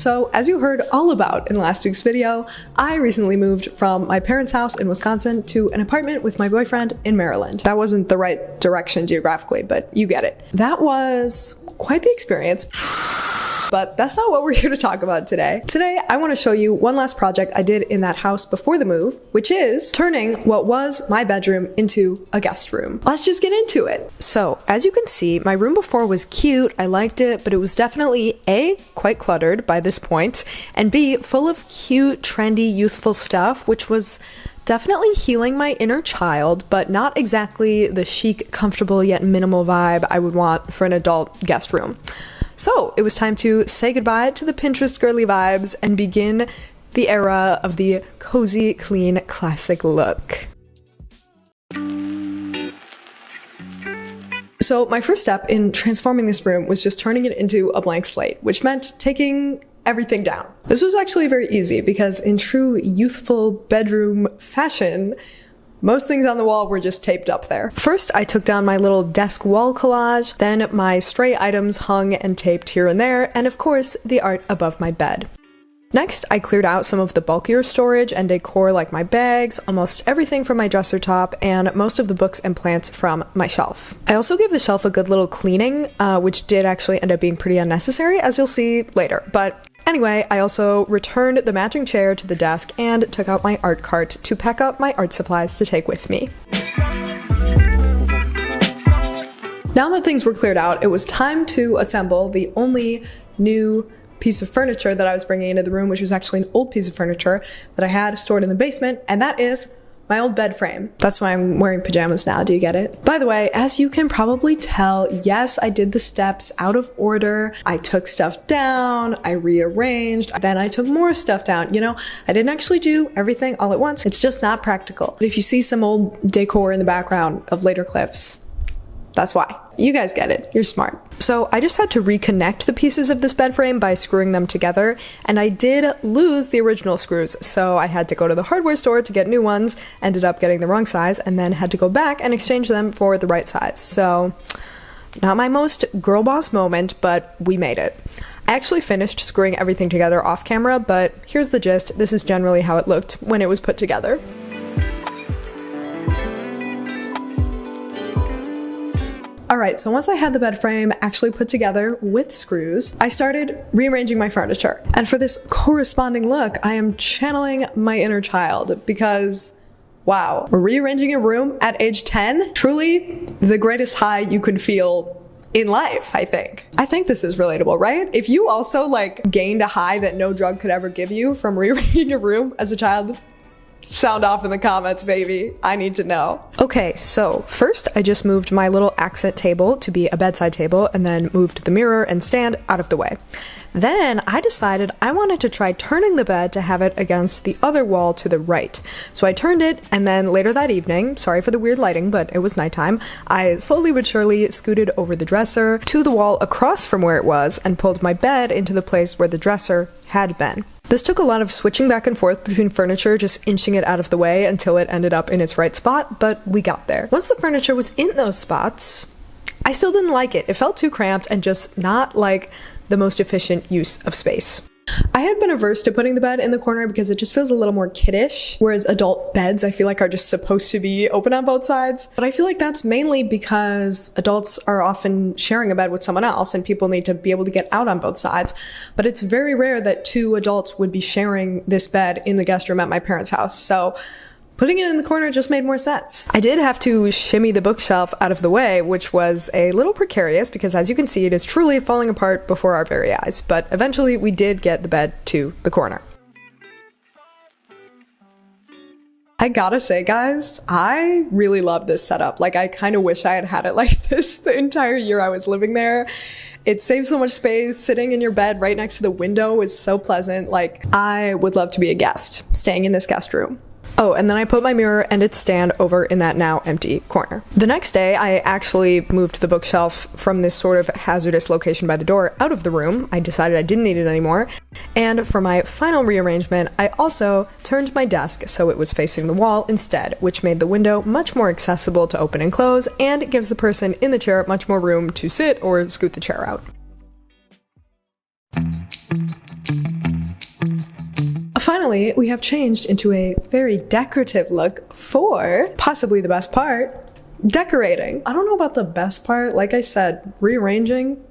So as you heard all about in last week's video, I recently moved from my parents' house in Wisconsin to an apartment with my boyfriend in Maryland. That wasn't the right direction geographically, but you get it. That was quite the experience. But that's not what we're here to talk about today. Today, I want to show you one last project I did in that house before the move, which is turning what was my bedroom into a guest room. Let's just get into it. So, as you can see, my room before was cute, I liked it, but it was definitely A, quite cluttered by this point, and B, full of cute, trendy, youthful stuff, which was definitely healing my inner child, but not exactly the chic, comfortable, yet minimal vibe I would want for an adult guest room. So it was time to say goodbye to the Pinterest girly vibes and begin the era of the cozy, clean, classic look. So my first step in transforming this room was just turning it into a blank slate, which meant taking everything down. This was actually very easy because in true youthful bedroom fashion, most things on the wall were just taped up there. First, I took down my little desk wall collage, then my stray items hung and taped here and there, and of course, the art above my bed. Next, I cleared out some of the bulkier storage and decor like my bags, almost everything from my dresser top, and most of the books and plants from my shelf. I also gave the shelf a good little cleaning, which did actually end up being pretty unnecessary, as you'll see later, but anyway, I also returned the matching chair to the desk and took out my art cart to pack up my art supplies to take with me. Now that things were cleared out, it was time to assemble the only new piece of furniture that I was bringing into the room, which was actually an old piece of furniture that I had stored in the basement, and that is my old bed frame. That's why I'm wearing pajamas now, do you get it? By the way, as you can probably tell, yes, I did the steps out of order. I took stuff down, I rearranged, then I took more stuff down. You know, I didn't actually do everything all at once. It's just not practical. But if you see some old decor in the background of later clips, that's why. You guys get it. You're smart. So I just had to reconnect the pieces of this bed frame by screwing them together, and I did lose the original screws, so I had to go to the hardware store to get new ones, ended up getting the wrong size, and then had to go back and exchange them for the right size. So, not my most girl boss moment, but we made it. I actually finished screwing everything together off camera, but here's the gist. This is generally how it looked when it was put together. Alright, so once I had the bed frame actually put together with screws, I started rearranging my furniture. And for this corresponding look, I am channeling my inner child because, wow, rearranging a room at age 10? Truly the greatest high you could feel in life, I think. I think this is relatable, right? If you also gained a high that no drug could ever give you from rearranging your room as a child, sound off in the comments, baby. I need to know. Okay, so first I just moved my little accent table to be a bedside table and then moved the mirror and stand out of the way. Then I decided I wanted to try turning the bed to have it against the other wall to the right. So I turned it, and then later that evening, sorry for the weird lighting, but it was nighttime, I slowly but surely scooted over the dresser to the wall across from where it was and pulled my bed into the place where the dresser had been. This took a lot of switching back and forth between furniture, just inching it out of the way until it ended up in its right spot, but we got there. Once the furniture was in those spots, I still didn't like it. It felt too cramped and just not like the most efficient use of space. I had been averse to putting the bed in the corner because it just feels a little more kiddish, whereas adult beds I feel like are just supposed to be open on both sides. But I feel like that's mainly because adults are often sharing a bed with someone else and people need to be able to get out on both sides. But it's very rare that two adults would be sharing this bed in the guest room at my parents' house. So putting it in the corner just made more sense. I did have to shimmy the bookshelf out of the way, which was a little precarious because, as you can see, it is truly falling apart before our very eyes. But eventually we did get the bed to the corner. I gotta say, guys, I really love this setup. I kind of wish I had had it like this the entire year I was living there. It saves so much space. Sitting in your bed right next to the window is so pleasant. I would love to be a guest staying in this guest room. Oh, and then I put my mirror and its stand over in that now empty corner. The next day, I actually moved the bookshelf from this sort of hazardous location by the door out of the room. I decided I didn't need it anymore. And for my final rearrangement, I also turned my desk so it was facing the wall instead, which made the window much more accessible to open and close, and gives the person in the chair much more room to sit or scoot the chair out. Finally, we have changed into a very decorative look for possibly the best part, decorating. I don't know about the best part, like I said, rearranging,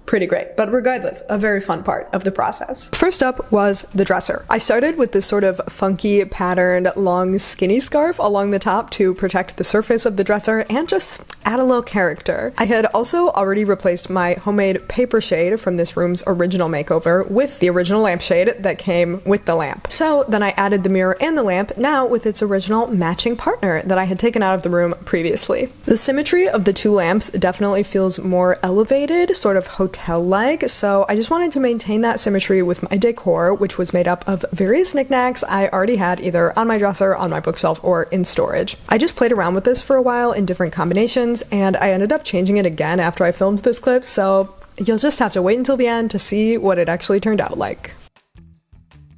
pretty great, but regardless, a very fun part of the process. First up was the dresser. I started with this sort of funky patterned long skinny scarf along the top to protect the surface of the dresser and just add a little character. I had also already replaced my homemade paper shade from this room's original makeover with the original lampshade that came with the lamp. So then I added the mirror and the lamp, now with its original matching partner that I had taken out of the room previously. The symmetry of the two lamps definitely feels more elevated, sort of hotel-like, so I just wanted to maintain that symmetry with my decor, which was made up of various knickknacks I already had either on my dresser, on my bookshelf, or in storage. I just played around with this for a while in different combinations, and I ended up changing it again after I filmed this clip, so you'll just have to wait until the end to see what it actually turned out like.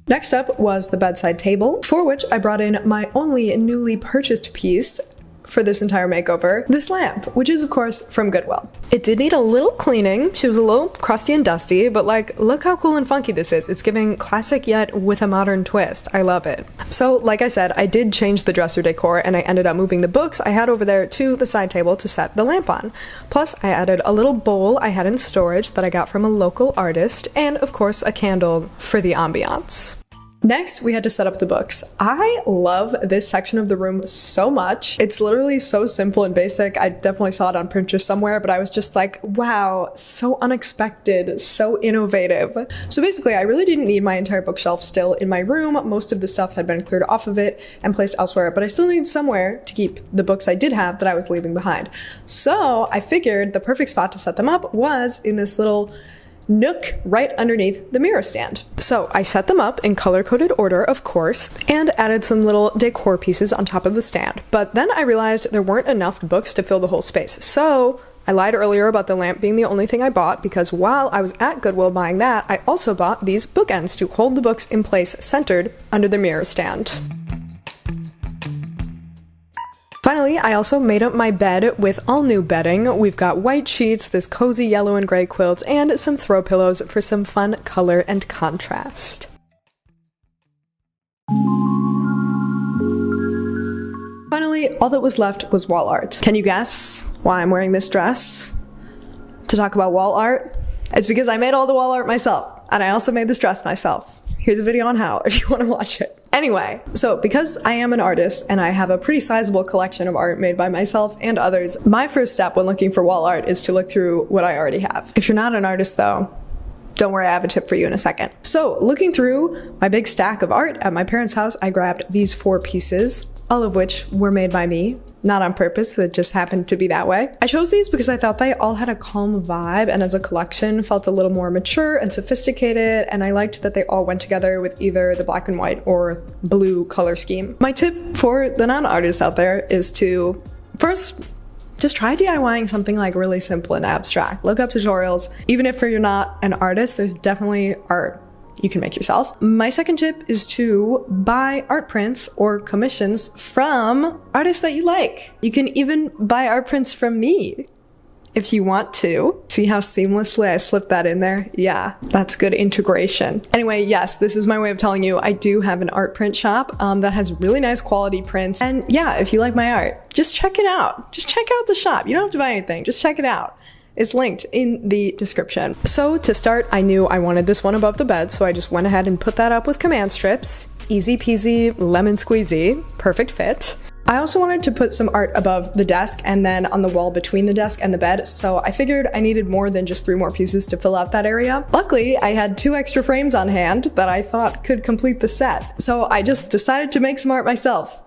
Next up was the bedside table, for which I brought in my only newly purchased piece for this entire makeover, this lamp, which is of course from Goodwill. It did need a little cleaning. She was a little crusty and dusty, but like, look how cool and funky this is. It's giving classic yet with a modern twist. I love it. So like I said, I did change the dresser decor and I ended up moving the books I had over there to the side table to set the lamp on. Plus I added a little bowl I had in storage that I got from a local artist, and of course a candle for the ambiance. Next, we had to set up the books. I love this section of the room so much. It's literally so simple and basic. I definitely saw it on Pinterest somewhere, but I was just like, wow, so unexpected, so innovative. So basically, I really didn't need my entire bookshelf still in my room. Most of the stuff had been cleared off of it and placed elsewhere, but I still needed somewhere to keep the books I did have that I was leaving behind. So I figured the perfect spot to set them up was in this little nook right underneath the mirror stand. So I set them up in color-coded order, of course, and added some little decor pieces on top of the stand. But then I realized there weren't enough books to fill the whole space. So I lied earlier about the lamp being the only thing I bought, because while I was at Goodwill buying that, I also bought these bookends to hold the books in place centered under the mirror stand. Finally, I also made up my bed with all new bedding. We've got white sheets, this cozy yellow and gray quilt, and some throw pillows for some fun color and contrast. Finally, all that was left was wall art. Can you guess why I'm wearing this dress? To talk about wall art? It's because I made all the wall art myself, and I also made this dress myself. Here's a video on how, if you want to watch it. Anyway, so because I am an artist and I have a pretty sizable collection of art made by myself and others, my first step when looking for wall art is to look through what I already have. If you're not an artist though, don't worry, I have a tip for you in a second. So looking through my big stack of art at my parents' house, I grabbed these 4 pieces, all of which were made by me. Not on purpose, it just happened to be that way. I chose these because I thought they all had a calm vibe and as a collection felt a little more mature and sophisticated, and I liked that they all went together with either the black and white or blue color scheme. My tip for the non-artists out there is to first just try DIYing something like really simple and abstract. Look up tutorials. Even if you're not an artist, there's definitely art you can make yourself. My second tip is to buy art prints or commissions from artists that you like. You can even buy art prints from me if you want to. See how seamlessly I slipped that in there? Yeah, that's good integration. Anyway, yes, this is my way of telling you I do have an art print shop that has really nice quality prints. And yeah, if you like my art, just check it out. Just check out the shop. You don't have to buy anything, just check it out. It's linked in the description. So to start, I knew I wanted this one above the bed, so I just went ahead and put that up with command strips. Easy peasy, lemon squeezy, perfect fit. I also wanted to put some art above the desk and then on the wall between the desk and the bed, so I figured I needed more than just 3 more pieces to fill out that area. Luckily, I had 2 extra frames on hand that I thought could complete the set, so I just decided to make some art myself.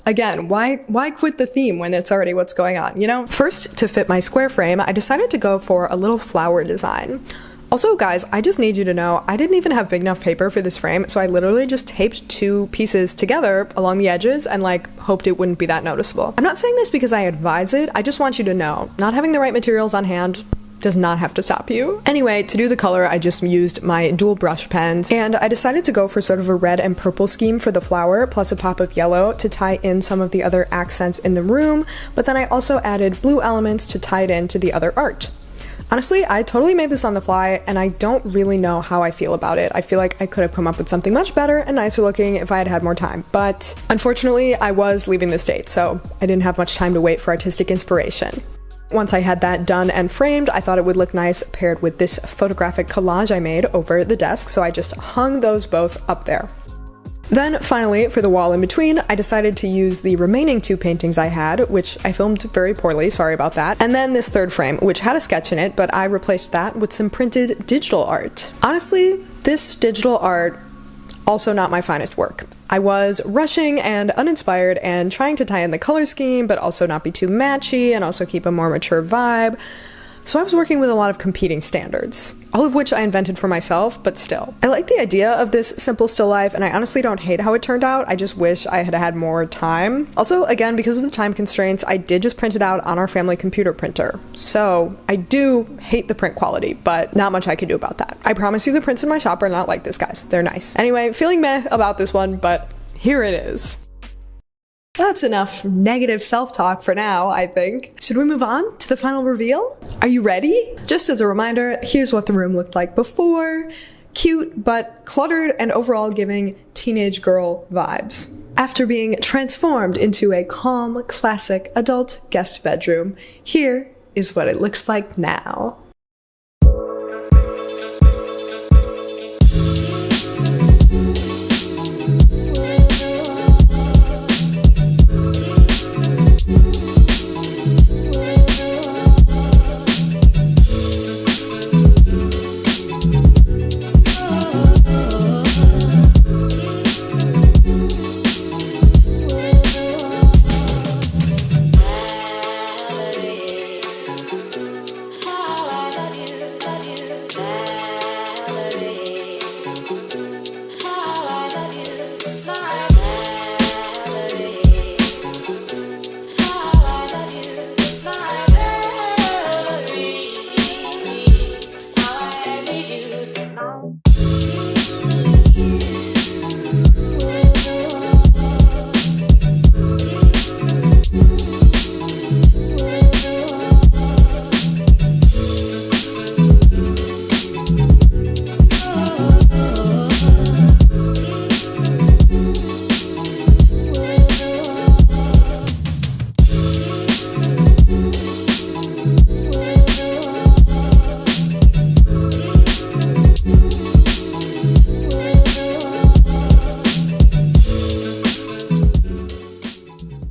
Again, why quit the theme when it's already what's going on, you know? First, to fit my square frame, I decided to go for a little flower design. Also, guys, I just need you to know I didn't even have big enough paper for this frame, so I literally just taped 2 pieces together along the edges and like hoped it wouldn't be that noticeable. I'm not saying this because I advise it, I just want you to know, not having the right materials on hand does not have to stop you. Anyway, to do the color, I just used my dual brush pens, and I decided to go for sort of a red and purple scheme for the flower, plus a pop of yellow to tie in some of the other accents in the room, but then I also added blue elements to tie it into the other art. Honestly, I totally made this on the fly and I don't really know how I feel about it. I feel like I could have come up with something much better and nicer looking if I had had more time, but unfortunately I was leaving the state, so I didn't have much time to wait for artistic inspiration. Once I had that done and framed, I thought it would look nice paired with this photographic collage I made over the desk, so I just hung those both up there. Then finally, for the wall in between, I decided to use the remaining 2 paintings I had, which I filmed very poorly, sorry about that, and then this third frame, which had a sketch in it, but I replaced that with some printed digital art. Honestly, this digital art, also not my finest work. I was rushing and uninspired and trying to tie in the color scheme, but also not be too matchy and also keep a more mature vibe. So I was working with a lot of competing standards, all of which I invented for myself, but still. I like the idea of this simple still life, and I honestly don't hate how it turned out. I just wish I had had more time. Also, again, because of the time constraints, I did just print it out on our family computer printer. So I do hate the print quality, but not much I can do about that. I promise you the prints in my shop are not like this, guys. They're nice. Anyway, feeling meh about this one, but here it is. That's enough negative self-talk for now, I think. Should we move on to the final reveal? Are you ready? Just as a reminder, here's what the room looked like before. Cute, but cluttered and overall giving teenage girl vibes. After being transformed into a calm, classic adult guest bedroom, here is what it looks like now.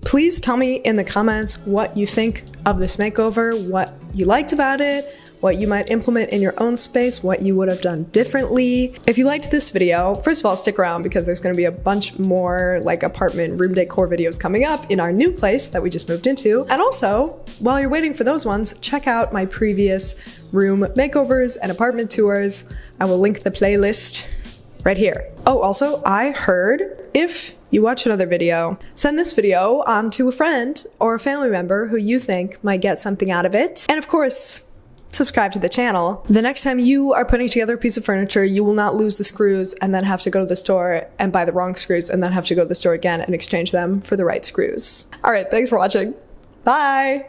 Please tell me in the comments what you think of this makeover, what you liked about it, what you might implement in your own space, what you would have done differently. If you liked this video, first of all, stick around because there's gonna be a bunch more like apartment room decor videos coming up in our new place that we just moved into. And also, while you're waiting for those ones, check out my previous room makeovers and apartment tours. I will link the playlist right here. Oh, also, I heard if you watch another video, send this video on to a friend or a family member who you think might get something out of it. And of course, subscribe to the channel. The next time you are putting together a piece of furniture, you will not lose the screws and then have to go to the store and buy the wrong screws and then have to go to the store again and exchange them for the right screws. All right, thanks for watching. Bye.